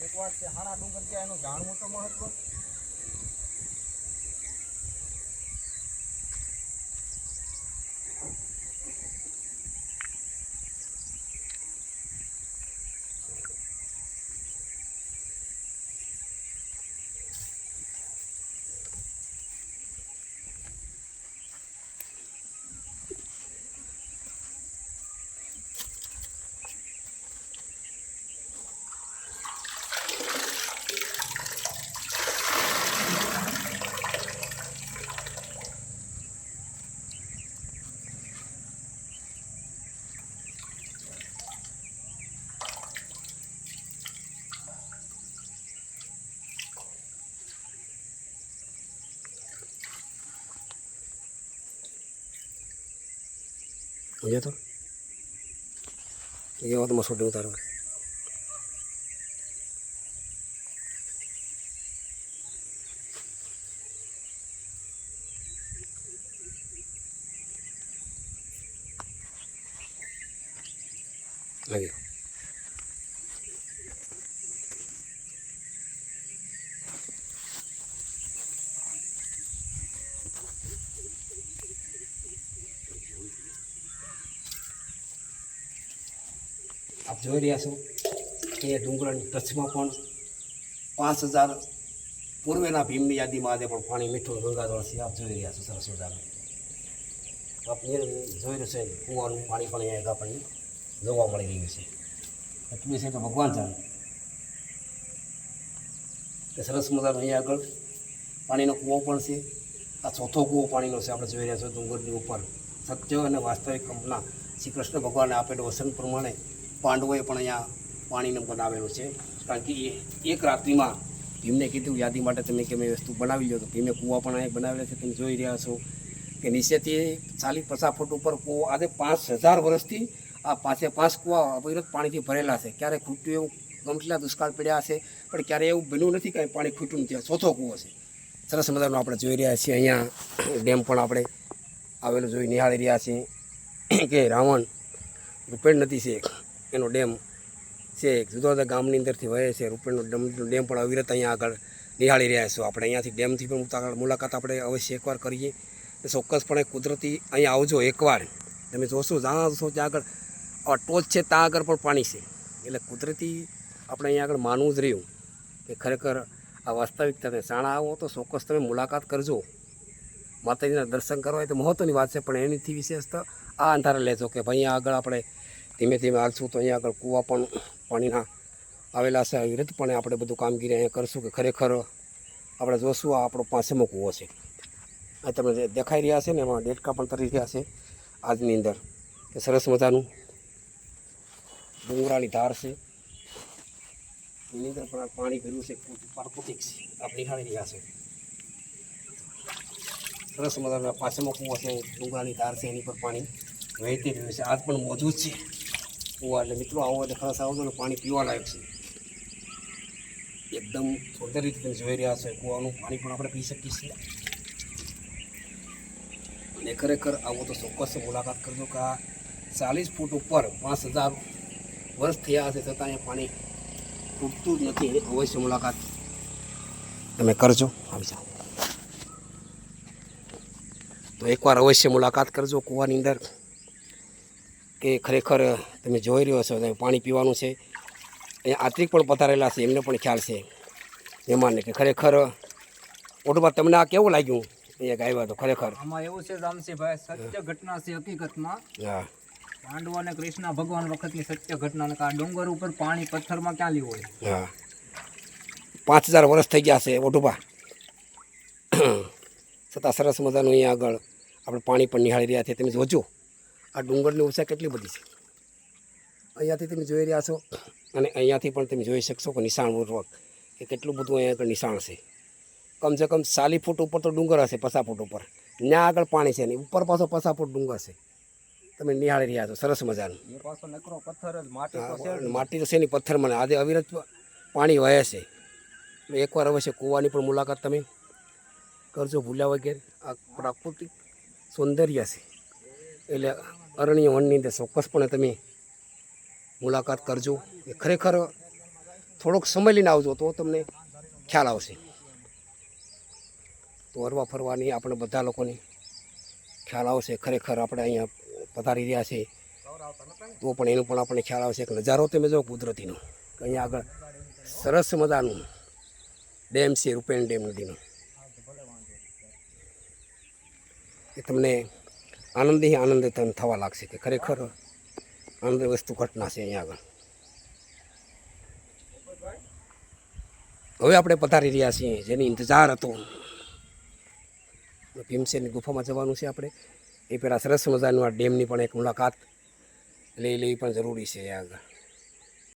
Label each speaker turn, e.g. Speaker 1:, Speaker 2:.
Speaker 1: એકવાર તે હાણા ડુંગર ત્યાં એનું જાણવું તો મહત્વ.
Speaker 2: ये तो ये और मसूर उतारो लगे आप જોઈ રહ્યા છો કે ડુંગરની ટચમાં પણ 5000 પૂર્વેના ભીમની યાદીમાં આજે પણ પાણી મીઠું ગંગાજળ છે. આપ જોઈ રહ્યા છો સરસ મજાનું. આપ જોઈ રહ્યો છે કૂવાનું પાણી પણ અહીંયા આપણને જોવા મળી રહ્યું છે. એટલું છે તો ભગવાન જાણે કે સરસ મજાનું અહીંયા આગળ પાણીનો કૂવો પણ છે. આ ચોથો કૂવો પાણીનો છે. આપણે જોઈ રહ્યા છો ડુંગરની ઉપર સત્ય અને વાસ્તવિક કલ્પના શ્રી કૃષ્ણ ભગવાને આપેલું વચન પ્રમાણે પાંડવોએ પણ અહીંયા પાણીને બનાવેલું છે. કારણ કે એક રાત્રિમાં ભીમને કીધું યાદી માટે તમે કે મેં વસ્તુ બનાવી લો તો ભીમે કૂવા પણ અહીંયા બનાવેલા છે. તમે જોઈ રહ્યા છો કે નીચેથી 40-50 ફૂટ ઉપર કૂવો આજે 5000 વર્ષથી આ 5 કૂવા અવિરત પાણીથી ભરેલા છે. ક્યારેક ખૂટ્યું એવું ગમઠેલા દુષ્કાળ પડ્યા હશે પણ ક્યારેય એવું બન્યું નથી કાંઈ પાણી ખૂટ્યું નથી. ચોથો કૂવો છે. સરસ મજાનું આપણે જોઈ રહ્યા છીએ. અહીંયા ડેમ પણ આપણે આવેલો જોઈ નિહાળી રહ્યા છીએ કે રાવણ રૂપેણ નદી છે એનો ડેમ છે. જુદા જુદા ગામની અંદરથી વહે છે. રૂપેણનો ડેમ પણ અવિરત અહીંયા આગળ નિહાળી રહ્યા છો. આપણે અહીંયાથી ડેમથી પણ મુલાકાત આપણે અવશ્ય એકવાર કરીએ. ચોક્કસપણે કુદરતી અહીંયા આવજો એકવાર. તમે જોશો જાણશો ત્યાં આગળ ટોચ છે ત્યાં આગળ પણ પાણી છે. એટલે કુદરતી આપણે અહીંયા આગળ માનવું જ રહ્યું કે ખરેખર આ વાસ્તવિકતા. તમે સાણા આવો તો ચોક્કસ તમે મુલાકાત કરજો. માતાજીના દર્શન કરવા હોય તો મહત્ત્વની વાત છે. પણ એનીથી વિશેષ તો આ અંધારે લેજો કે ભાઈ અહીંયા આગળ આપણે ધીમે ધીમે હાલશું તો અહીંયા આગળ કૂવા પણ પાણીના આવેલા છે. વિરતપણે આપણે બધું કામગીરી અહીંયા કરશું કે ખરેખર આપણે જોશું આ આપણો પાંચમો કૂવો છે. આ તમને દેખાઈ રહ્યા છે ને એમાં ડેટકા પણ તરી રહ્યા છે આજની અંદર કે સરસ મજાનું ડુંગરાની ધાર છે. એની અંદર પણ પાણી ભર્યું છે. પ્રાકૃતિક છે. આપણે નિહાળી રહ્યા છે. સરસ મજાનો પાંચમો કૂવો છે. ડુંગરાની ધાર છે. એની પર પાણી વહેતી રહ્યું છે. આજ પણ મોજૂદ છે કૂવા. એટલે મિત્રો આવો એટલે ખાસ આવજો ને પાણી પીવા લાયક છે. એકદમ સુંદર રીતે તમે જોઈ રહ્યા છો. કૂવાનું પાણી પણ આપણે પી શકીએ છીએ. અને ખરેખર આવો તો ચોક્કસ મુલાકાત કરજો કે આ 40 ફૂટ ઉપર 5000 વર્ષ થયા હશે છતાં અહીંયા પાણી તૂટતું જ નથી. અવશ્ય મુલાકાત તમે કરજો. આવી જાઓ તો એકવાર અવશ્ય મુલાકાત કરજો કૂવાની અંદર કે ખરેખર તમે જોઈ રહ્યો છો તમે પાણી પીવાનું છે. અહીંયા આત્રિક પણ પધારેલા છે. એમને પણ ખ્યાલ છે મહેમાનને કે ખરેખર ઓટોમાં તમને આ કેવું લાગ્યું અહીંયા ગાયવા તો ખરેખર
Speaker 1: આમાં એવું છે રામસિંહભાઈ, સત્ય ઘટના છે હકીકતમાં.
Speaker 2: હા,
Speaker 1: પાંડવો અને કૃષ્ણ ભગવાન વખતની સત્ય ઘટના. આ ડુંગર ઉપર પાણી પથ્થરમાં ક્યાં લીધું હોય?
Speaker 2: હા, 5000 વર્ષ થઈ ગયા છે ઓટોબા. છતાં સરસ મજાનું અહીંયા આગળ આપણે પાણી પણ નિહાળી રહ્યા છીએ. તમે જોજો આ ડુંગરની ઊંચાઈ કેટલી બધી છે. અહીંયાથી તમે જોઈ રહ્યા છો અને અહીંયાથી પણ તમે જોઈ શકશો કે નિશાનપૂર્વક કે કેટલું બધું અહીંયા આગળ નિશાન છે. કમસે કમ 40 ફૂટ ઉપર તો ડુંગર હશે. 50 ફૂટ ઉપર ત્યાં આગળ પાણી છે ને ઉપર પાછો 50 ફૂટ ડુંગર છે. તમે નિહાળી રહ્યા છો સરસ મજાનું.
Speaker 1: એ પાછો નકરો પથ્થર જ,
Speaker 2: માટી તો છે નહીં, પથ્થર મને આજે અવિરત પાણી વહે છે. એકવાર અવશ્ય કૂવાની પણ મુલાકાત તમે કરજો ભૂલ્યા વગેરે. આ પ્રાકૃતિક સૌંદર્ય છે એટલે અરણ્ય વનની અંદર ચોક્કસપણે તમે મુલાકાત કરજો. એ ખરેખર થોડોક સમય લઈને આવજો તો તમને ખ્યાલ આવશે. તો હરવા ફરવાની આપણે બધા લોકોને ખ્યાલ આવશે. ખરેખર આપણે અહીંયા પધારી રહ્યા છે તો પણ એનું પણ આપણને ખ્યાલ આવશે કે નજારો તમે જો કુદરતીનો. અહીંયા આગળ સરસ મજાનું ડેમ છે, રૂપેણ ડેમ નદીનો. એ તમને આનંદ થવા લાગશે કે ખરેખર આનંદ વસ્તુ ઘટના છે અહીંયા આગળ. હવે આપણે પધારી રહ્યા છીએ જેની ઇંતજાર હતો. ભીમસેનની ગુફામાં જવાનું છે આપણે. એ પહેલાં સરસ મજાનું આ ડેમની પણ એક મુલાકાત લઈ લેવી પણ જરૂરી છે આગળ.